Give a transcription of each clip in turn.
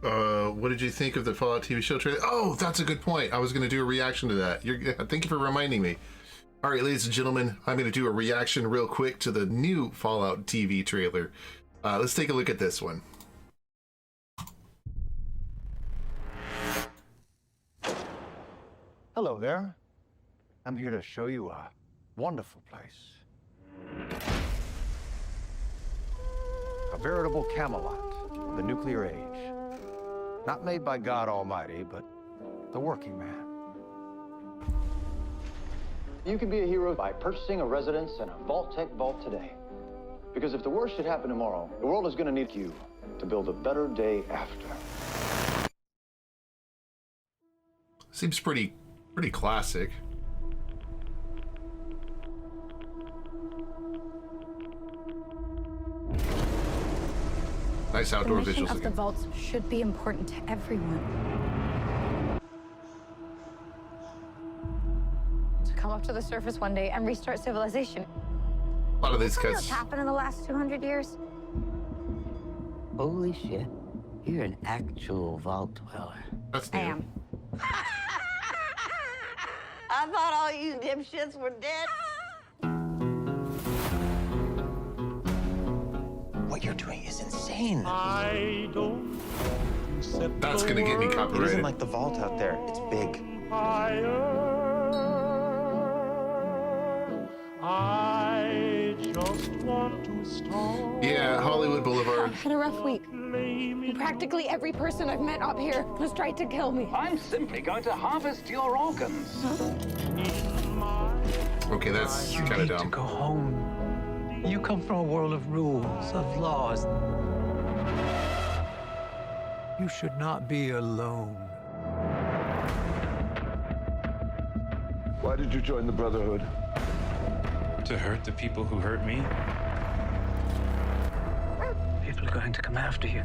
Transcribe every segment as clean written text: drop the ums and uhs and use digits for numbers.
What did you think of the Fallout TV show trailer? Oh, that's a good point. I was going to do a reaction to that. Thank you for reminding me. All right, ladies and gentlemen, I'm going to do a reaction real quick to the new Fallout TV trailer. Let's take a look at this one. Hello there. I'm here to show you a wonderful place. A veritable Camelot of the nuclear age. Not made by God Almighty, but the working man. You can be a hero by purchasing a residence in a Vault-Tec vault today. Because if the worst should happen tomorrow, the world is going to need you to build a better day after. Seems pretty classic. Nice outdoor visuals. The mission of the again. vaults should be important to everyone. To come up to the surface one day and restart civilization. A lot of these What's cuts. happened in the last 200 years? Holy shit. You're an actual vault dweller. That's I new. am. I thought all you dipshits were dead. What you're doing is insane. I don't set That's the gonna get me world It copyrighted. isn't like the vault out there. It's big. higher. I just want to start. Yeah, Hollywood Boulevard. I've had a rough week. Practically every person I've met up here has tried to kill me. I'm simply going to harvest your organs. Okay, that's kind of need dumb. to go home. You come from a world of rules, of laws. You should not be alone. Why did you join the Brotherhood? To hurt the people who hurt me? People are going to come after you.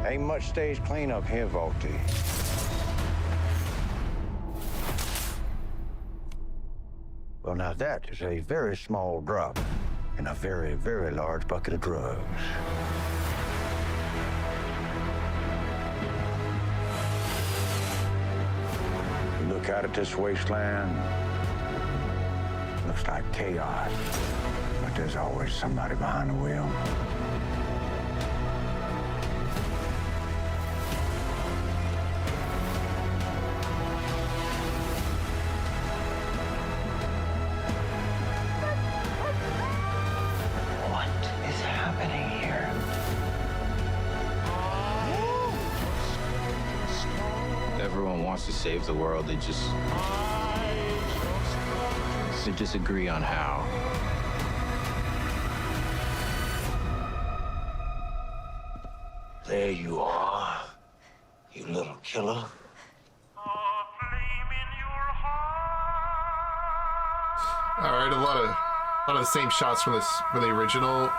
Ain't much stage cleanup here, Vaulty. Well, now that is a very small drop in a very, very large bucket of drugs. You look out at this wasteland, looks like chaos, but there's always somebody behind the wheel. What is happening here? Everyone wants to save the world. They disagree on how. There you are, you little killer. All right, a lot of the same shots from the original,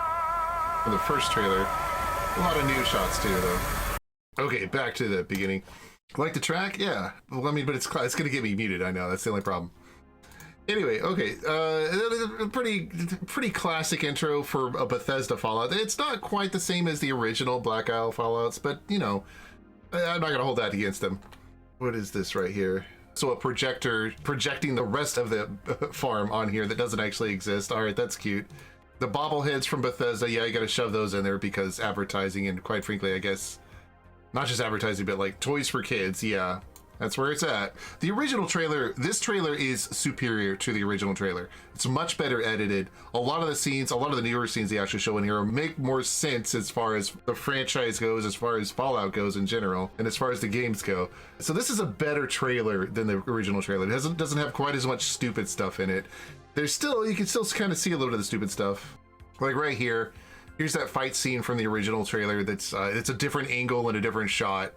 from the first trailer. A lot of new shots too, though. Okay, back to the beginning. Like the track, yeah. Well, I mean, but it's gonna get me muted. I know that's the only problem. Anyway, okay, pretty classic intro for a Bethesda Fallout. It's not quite the same as the original Black Isle Fallouts, but you know, I'm not gonna hold that against them. What is this right here? So a projector projecting the rest of the farm on here that doesn't actually exist. All right, that's cute. The bobbleheads from Bethesda, yeah, you gotta shove those in there because advertising, and quite frankly, I guess, not just advertising, but like toys for kids, yeah. That's where it's at. The original trailer, this trailer is superior to the original trailer. It's much better edited. A lot of the scenes, a lot of the newer scenes they actually show in here make more sense as far as the franchise goes, as far as Fallout goes in general, and as far as the games go. So this is a better trailer than the original trailer. It doesn't have quite as much stupid stuff in it. There's still, you can still kind of see a little bit of the stupid stuff. Like right here, here's that fight scene from the original trailer that's, it's a different angle and a different shot.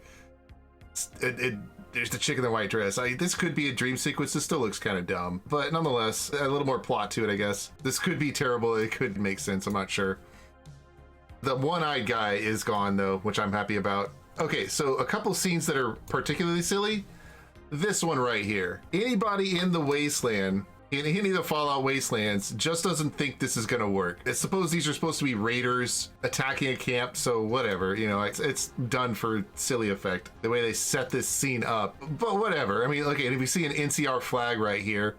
There's the chick in the white dress. This could be a dream sequence. This still looks kind of dumb, but nonetheless, a little more plot to it, I guess. This could be terrible. It could make sense. I'm not sure. The one-eyed guy is gone, though, which I'm happy about. Okay, so a couple scenes that are particularly silly. This one right here. Anybody in the wasteland in any of the Fallout Wastelands just doesn't think this is gonna work. I suppose these are supposed to be raiders attacking a camp, so whatever, you know, it's done for silly effect, the way they set this scene up, but whatever. I mean, look, if you see an NCR flag right here.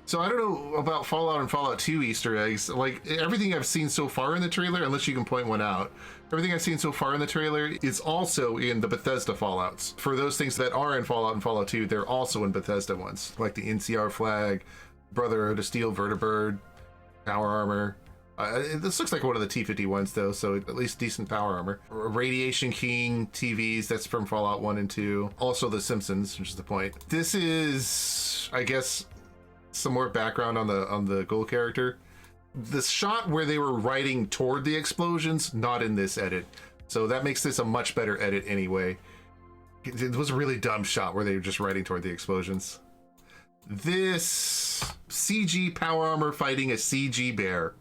So I don't know about Fallout and Fallout 2 Easter eggs. Like, everything I've seen so far in the trailer, unless you can point one out, everything I've seen so far in the trailer is also in the Bethesda Fallouts. For those things that are in Fallout and Fallout 2, they're also in Bethesda ones, like the NCR flag, Brotherhood of Steel, Vertibird, power armor. This looks like one of the T-50 ones though, so at least decent power armor. Radiation King TVs, that's from Fallout 1 and 2. Also The Simpsons, which is the point. This is, I guess, some more background on the Ghoul character. The shot where they were riding toward the explosions, not in this edit. So that makes this a much better edit anyway. It was a really dumb shot where they were just riding toward the explosions. This CG power armor fighting a CG bear.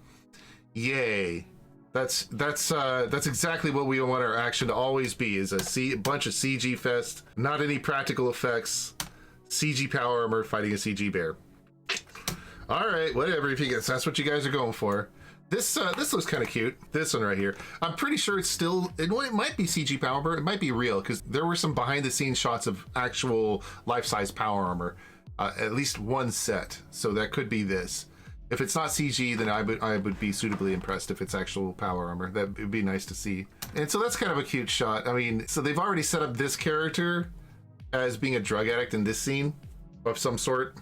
Yay. That's exactly what we want our action to always be, is a bunch of CG fest, not any practical effects. CG power armor fighting a CG bear. All right, whatever. If you guess that's what you guys are going for. This looks kind of cute. This one right here. I'm pretty sure it's still. It might be CG power armor. It might be real because there were some behind-the-scenes shots of actual life-size power armor. At least one set. So that could be this. If it's not CG, then I would be suitably impressed if it's actual power armor. That would be nice to see. And so that's kind of a cute shot. I mean, so they've already set up this character as being a drug addict in this scene of some sort.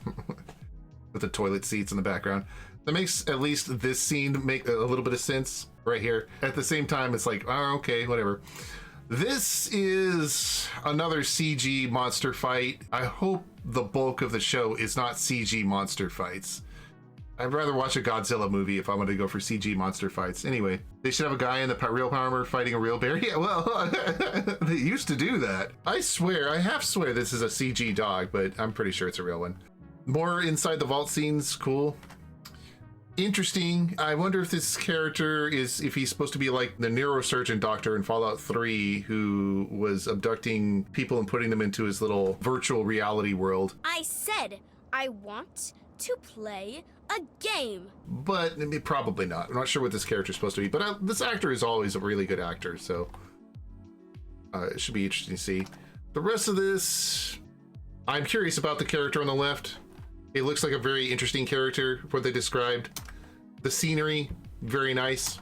With the toilet seats in the background. That makes at least this scene make a little bit of sense right here. At the same time, it's like, oh, okay, whatever. This is another CG monster fight. I hope the bulk of the show is not CG monster fights. I'd rather watch a Godzilla movie if I'm going to go for CG monster fights. Anyway, they should have a guy in the real power armor fighting a real bear. Yeah, well, they used to do that. I half swear this is a CG dog, but I'm pretty sure it's a real one. More inside the vault scenes, cool. Interesting. I wonder if this character if he's supposed to be like the neurosurgeon doctor in Fallout 3 who was abducting people and putting them into his little virtual reality world. I said I want to play a game. But probably not. I'm not sure what this character is supposed to be, but this actor is always a really good actor, so it should be interesting to see. The rest of this, I'm curious about the character on the left. It looks like a very interesting character, what they described. The scenery, very nice.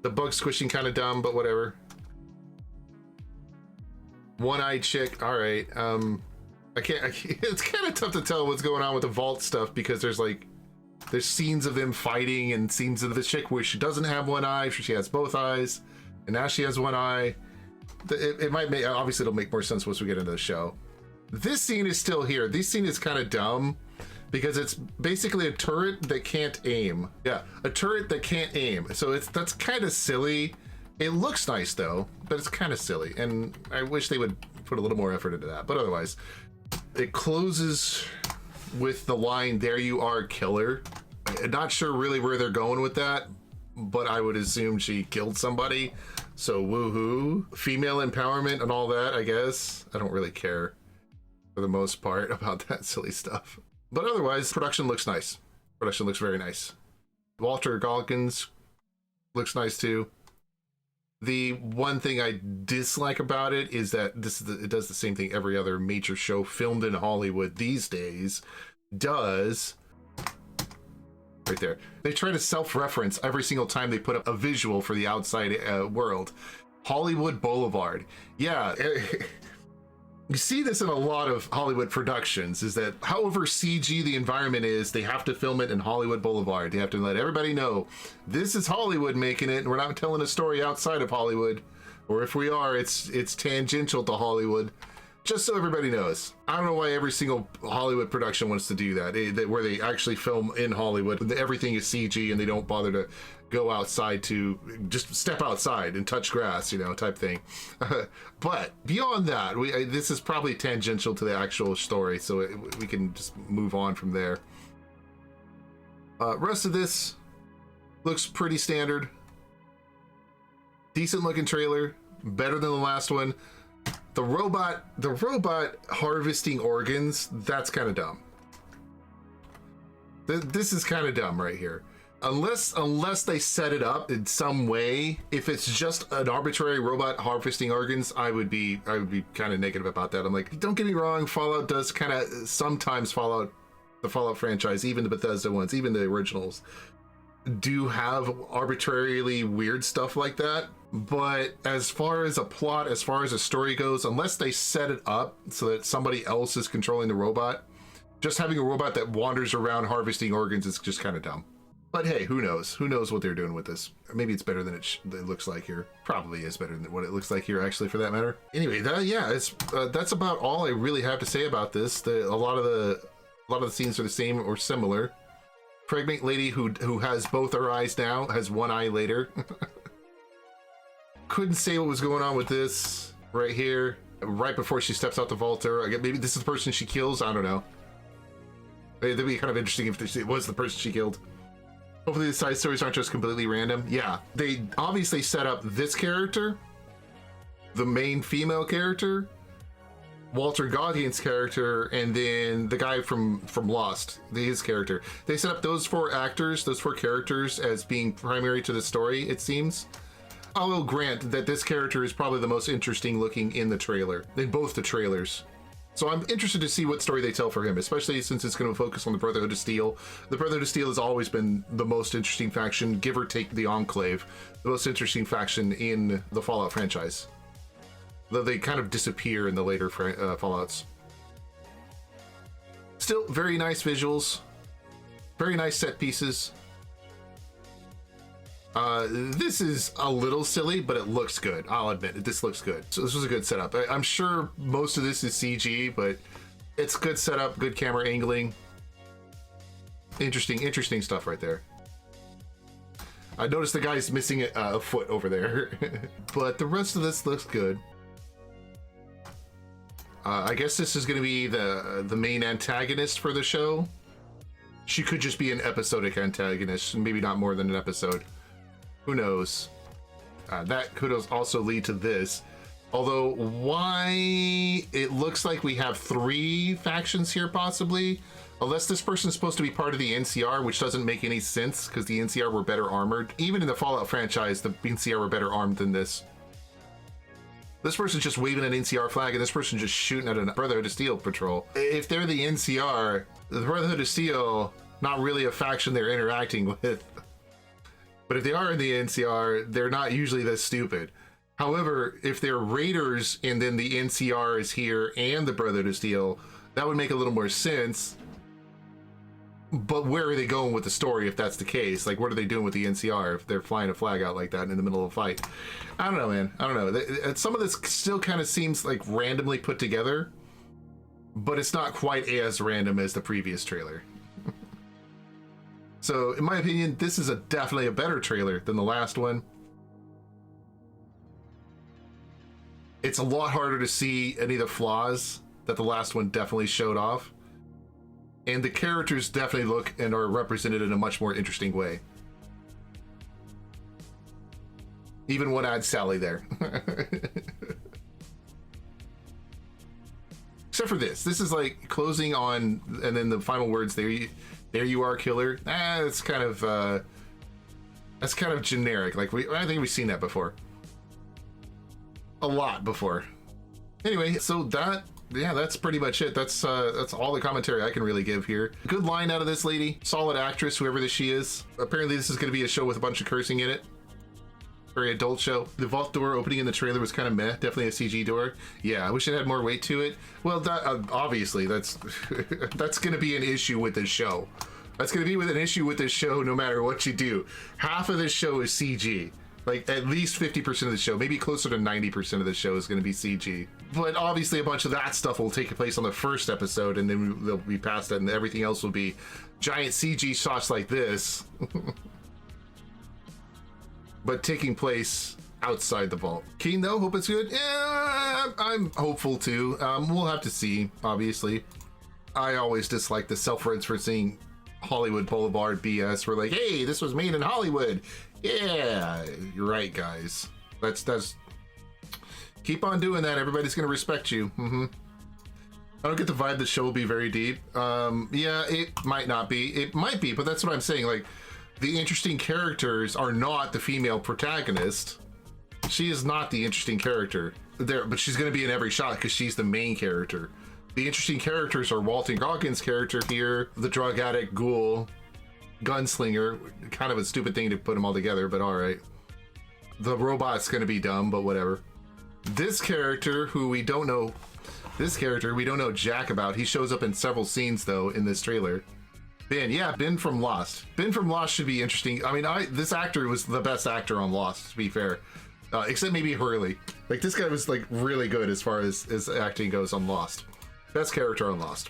The bug squishing kind of dumb, but whatever. One-eyed chick, all right. I can't, it's kind of tough to tell what's going on with the vault stuff because there's scenes of them fighting and scenes of the chick where she doesn't have one eye, she has both eyes, and now she has one eye. It might make, obviously it'll make more sense once we get into the show. This scene is still here. This scene is kind of dumb because it's basically a turret that can't aim. Yeah, a turret that can't aim. So that's kind of silly. It looks nice though, but it's kind of silly. And I wish they would put a little more effort into that. But otherwise, it closes with the line, "There you are, killer." I'm not sure really where they're going with that, but I would assume she killed somebody. So woohoo. Female empowerment and all that, I guess. I don't really care for the most part about that silly stuff. But otherwise, production looks nice. Production looks very nice. Walter Goggins looks nice too. The one thing I dislike about it is that it does the same thing every other major show filmed in Hollywood these days does. Right there. They try to self-reference every single time they put up a visual for the outside world. Hollywood Boulevard. Yeah. You see this in a lot of Hollywood productions, is that however CG the environment is, they have to film it in Hollywood Boulevard. They have to let everybody know this is Hollywood making it, and we're not telling a story outside of Hollywood. Or if we are, it's tangential to Hollywood. Just so everybody knows. I don't know why every single Hollywood production wants to do that, where they actually film in Hollywood. Everything is CG and they don't bother to go outside to just step outside and touch grass, type thing. But beyond that, this is probably tangential to the actual story, so we can just move on from there. Rest of this looks pretty standard. Decent looking trailer, better than the last one. The robot harvesting organs, that's kind of dumb. This is kind of dumb right here. Unless they set it up in some way, if it's just an arbitrary robot harvesting organs, I would be kind of negative about that. I'm like, don't get me wrong, Fallout does kind of sometimes the Fallout franchise, even the Bethesda ones, even the originals, do have arbitrarily weird stuff like that. But as far as a plot, as far as a story goes, unless they set it up so that somebody else is controlling the robot, just having a robot that wanders around harvesting organs is just kind of dumb. But hey, who knows? Who knows what they're doing with this? Maybe it's better than it looks like here. Probably is better than what it looks like here, actually, for that matter. Anyway, that's about all I really have to say about this. A lot of the scenes are the same or similar. Pregnant lady who has both her eyes now has one eye later. Couldn't say what was going on with this right here. Right before she steps out the vaulter. I guess maybe this is the person she kills. I don't know. That'd be kind of interesting if it was the person she killed. Hopefully the side stories aren't just completely random. Yeah, they obviously set up this character, the main female character, Walter Goggins' character, and then the guy from Lost, his character. They set up those four characters as being primary to the story, it seems. I will grant that this character is probably the most interesting looking in both the trailers. So I'm interested to see what story they tell for him, especially since it's going to focus on the Brotherhood of Steel. The Brotherhood of Steel has always been the most interesting faction, give or take the Enclave, the most interesting faction in the Fallout franchise. Though they kind of disappear in the later Fallouts. Still, very nice visuals. Very nice set pieces. This is a little silly, but it looks good. I'll admit it. This looks good. So this was a good setup. I'm sure most of this is CG, but it's good setup, good camera angling. Interesting stuff right there. I noticed the guy's missing a foot over there, but the rest of this looks good. I guess this is going to be the main antagonist for the show. She could just be an episodic antagonist, maybe not more than an episode. Who knows? That could also lead to this. Although, why it looks like we have 3 factions here, possibly. Unless this person's supposed to be part of the NCR, which doesn't make any sense, because the NCR were better armored. Even in the Fallout franchise, the NCR were better armed than this. This person's just waving an NCR flag, and this person's just shooting at a Brotherhood of Steel patrol. If they're the NCR, the Brotherhood of Steel, not really a faction they're interacting with. But if they are in the NCR, they're not usually this stupid. However, if they're raiders and then the NCR is here and the Brotherhood of Steel, that would make a little more sense. But where are they going with the story if that's the case? Like, what are they doing with the NCR if they're flying a flag out like that in the middle of a fight? I don't know, man. I don't know. Some of this still kind of seems like randomly put together, but it's not quite as random as the previous trailer. So, in my opinion, this is definitely a better trailer than the last one. It's a lot harder to see any of the flaws that the last one definitely showed off. And the characters definitely look and are represented in a much more interesting way. Even one eyed Sally there. Except for this. This is like closing on, and then the final words, there you are, killer. It's kind of generic. Like I think we've seen that before. A lot before. Anyway, so that's pretty much it. That's all the commentary I can really give here. Good line out of this lady. Solid actress, whoever she is. Apparently this is going to be a show with a bunch of cursing in it. Very adult show. The vault door opening in the trailer was kind of meh. Definitely a CG door. Yeah, I wish it had more weight to it. Well, obviously that's that's going to be an issue with this show. That's going to be an issue with this show no matter what you do. Half of this show is CG. Like, at least 50% of the show, maybe closer to 90% of the show is going to be CG. But obviously a bunch of that stuff will take place on the first episode, and then they'll be past that, and everything else will be giant CG shots like this. But taking place outside the vault. Keen though? Hope it's good? Yeah, I'm hopeful too. We'll have to see, obviously. I always dislike the self-referencing Hollywood Boulevard BS. We're like, hey, this was made in Hollywood. Yeah, you're right, guys. That's keep on doing that. Everybody's gonna respect you. I don't get the vibe the show will be very deep. Yeah, it might not be. It might be, but that's what I'm saying. Like, the interesting characters are not the female protagonist. She is not the interesting character there, but she's going to be in every shot because she's the main character. The interesting characters are Walton Goggins' character here, the drug addict, ghoul, gunslinger. Kind of a stupid thing to put them all together, but all right. The robot's going to be dumb, but whatever. This character, who we don't know jack about. He shows up in several scenes though in this trailer. Ben from Lost. Ben from Lost should be interesting. I mean, this actor was the best actor on Lost, to be fair. Except maybe Hurley. Like, this guy was like really good as far as acting goes on Lost. Best character on Lost.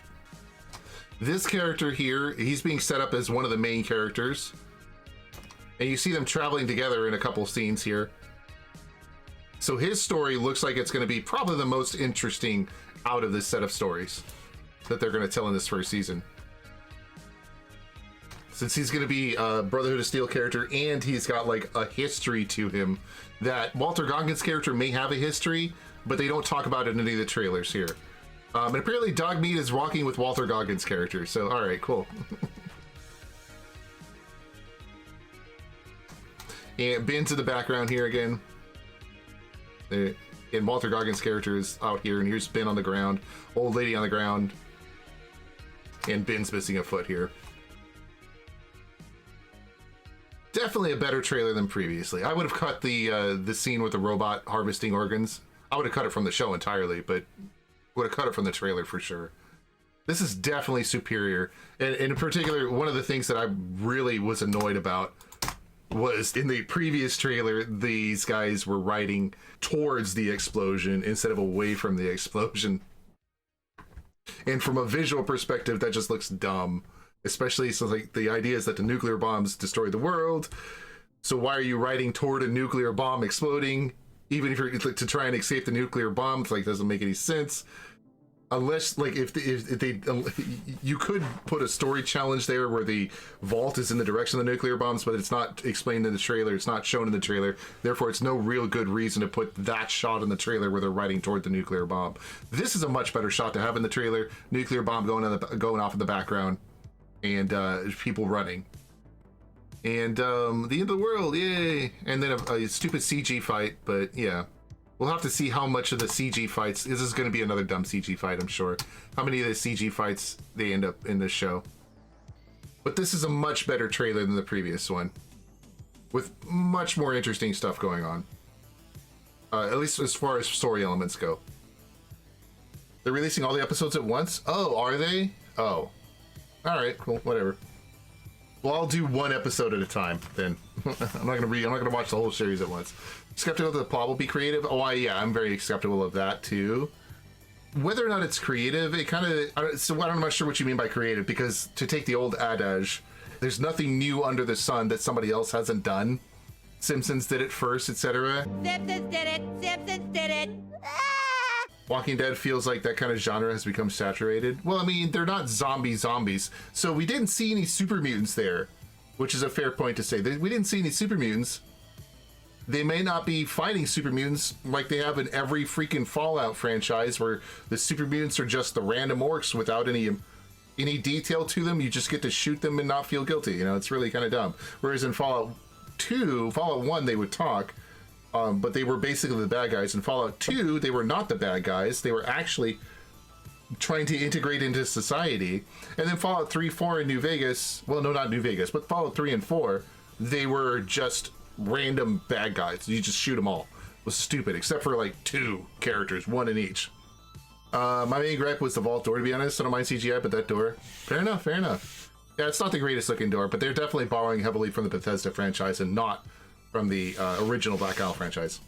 This character here, he's being set up as one of the main characters. And you see them traveling together in a couple scenes here. So his story looks like it's going to be probably the most interesting out of this set of stories that they're going to tell in this first season. Since he's going to be a Brotherhood of Steel character and he's got like a history to him that Walter Goggins' character may have a history, but they don't talk about it in any of the trailers here. And apparently Dogmeat is walking with Walter Goggins' character, so all right, cool. And Ben's in the background here again. And Walter Goggins' character is out here, and here's Ben on the ground, old lady on the ground, and Ben's missing a foot here. Definitely a better trailer than previously. I would have cut the scene with the robot harvesting organs. I would have cut it from the show entirely, but would have cut it from the trailer for sure. This is definitely superior. And in particular, one of the things that I really was annoyed about was in the previous trailer, these guys were riding towards the explosion instead of away from the explosion. And from a visual perspective, that just looks dumb. Especially since like the idea is that the nuclear bombs destroy the world. So why are you riding toward a nuclear bomb exploding? Even if you're to try and escape the nuclear bomb, it's like doesn't make any sense. Unless like if they you could put a story challenge there where the vault is in the direction of the nuclear bombs, but it's not explained in the trailer. It's not shown in the trailer. Therefore, it's no real good reason to put that shot in the trailer where they're riding toward the nuclear bomb. This is a much better shot to have in the trailer. Nuclear bomb going off in the background, and people running. And the end of the world, yay! And then a stupid CG fight, but yeah. We'll have to see how much of the CG fights, this is going to be another dumb CG fight, I'm sure. How many of the CG fights they end up in this show. But this is a much better trailer than the previous one. With much more interesting stuff going on. At least as far as story elements go. They're releasing all the episodes at once? Oh, are they? Oh. Alright, cool, whatever. Well, I'll do one episode at a time then. I'm not gonna watch the whole series at once. Skeptical that the plot will be creative? Oh, I'm very skeptical of that too. Whether or not it's creative, it kind of, so I'm not sure what you mean by creative, because to take the old adage, there's nothing new under the sun that somebody else hasn't done. Simpsons did it first, etc. Simpsons did it. Simpsons did it. Walking Dead feels like that kind of genre has become saturated. Well, I mean, they're not zombies, so we didn't see any super mutants there, which is a fair point to say. We didn't see any super mutants. They may not be fighting super mutants like they have in every freaking Fallout franchise, where the super mutants are just the random orcs without any detail to them. You just get to shoot them and not feel guilty. You know, it's really kind of dumb. Whereas in Fallout 1, they would talk. But they were basically the bad guys. In Fallout 2, they were not the bad guys. They were actually trying to integrate into society. And then Fallout 3, 4, and New Vegas, well, no, not New Vegas, but Fallout 3 and 4, they were just random bad guys. You just shoot them all. It was stupid, except for like 2 characters, 1 in each. My main gripe was the vault door, to be honest. I don't mind CGI, but that door, fair enough. Yeah, it's not the greatest looking door, but they're definitely borrowing heavily from the Bethesda franchise and not from the original Black Isle franchise.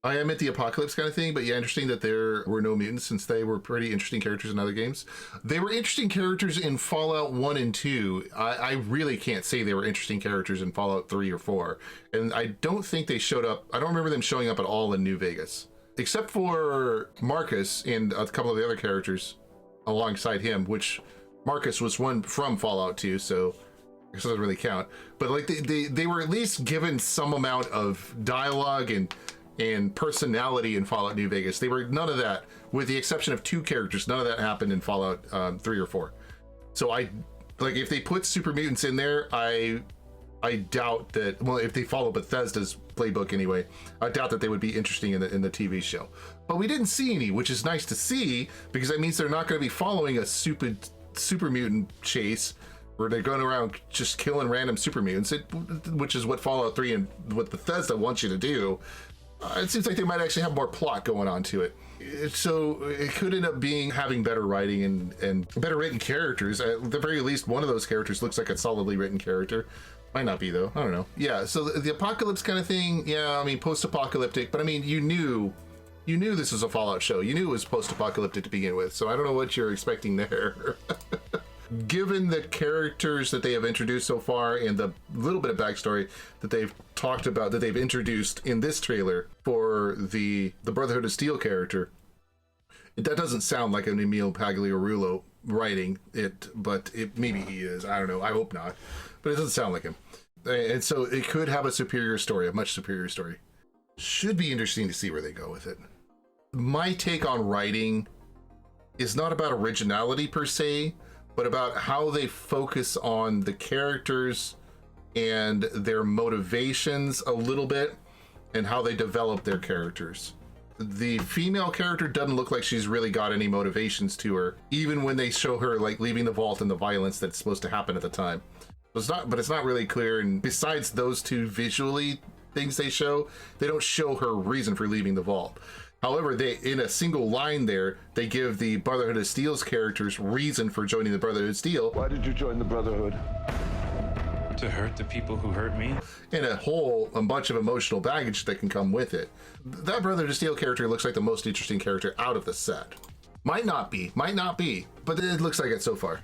I am at the apocalypse kind of thing, but yeah, interesting that there were no mutants, since they were pretty interesting characters in other games. They were interesting characters in Fallout 1 and 2. I really can't say they were interesting characters in Fallout 3 or 4. And I don't think they showed up, I don't remember them showing up at all in New Vegas. Except for Marcus and a couple of the other characters alongside him, which Marcus was one from Fallout 2, so it doesn't really count. But like they were at least given some amount of dialogue and and personality in Fallout New Vegas. They were none of that, with the exception of 2 characters. None of that happened in Fallout 3 or 4. So if they put super mutants in there, I doubt that. Well, if they follow Bethesda's playbook anyway, I doubt that they would be interesting in the TV show. But we didn't see any, which is nice to see, because that means they're not going to be following a super mutant chase where they're going around just killing random super mutants, which is what Fallout 3 and what Bethesda wants you to do. It seems like they might actually have more plot going on to it. So it could end up having better writing and better written characters. At the very least, one of those characters looks like a solidly written character. Might not be, though. I don't know. Yeah, so the apocalypse kind of thing, yeah, I mean, post-apocalyptic, but I mean, you knew this was a Fallout show. You knew it was post-apocalyptic to begin with, so I don't know what you're expecting there. Given the characters that they have introduced so far and the little bit of backstory that they've talked about, that they've introduced in this trailer for the Brotherhood of Steel character, that doesn't sound like an Emil Pagliarulo writing it, but maybe he is. I don't know. I hope not. But it doesn't sound like him. And so it could have a superior story, a much superior story. Should be interesting to see where they go with it. My take on writing is not about originality per se, but about how they focus on the characters and their motivations a little bit, and how they develop their characters. The female character doesn't look like she's really got any motivations to her, even when they show her like leaving the vault and the violence that's supposed to happen at the time. It's not really clear. And besides those 2 visually things they show, they don't show her reason for leaving the vault. However, they, in a single line there, they give the Brotherhood of Steel's characters reason for joining the Brotherhood of Steel. Why did you join the Brotherhood? To hurt the people who hurt me? And a bunch of emotional baggage that can come with it. That Brotherhood of Steel character looks like the most interesting character out of the set. Might not be, but it looks like it so far.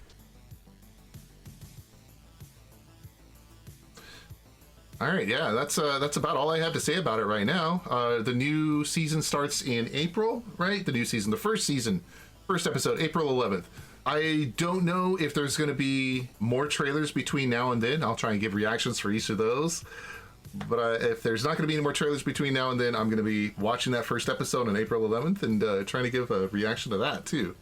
All right, yeah, that's about all I have to say about it right now. The new season starts in April, right? The new season, the first episode, April 11th. I don't know if there's going to be more trailers between now and then. I'll try and give reactions for each of those. But if there's not going to be any more trailers between now and then, I'm going to be watching that first episode on April 11th and trying to give a reaction to that too.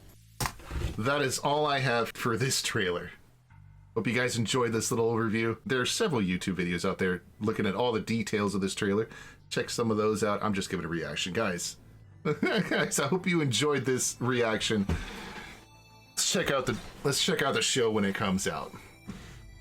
That is all I have for this trailer. Hope you guys enjoyed this little overview. There are several YouTube videos out there looking at all the details of this trailer. Check some of those out. I'm just giving a reaction, guys. I hope you enjoyed this reaction. Let's check out the show when it comes out.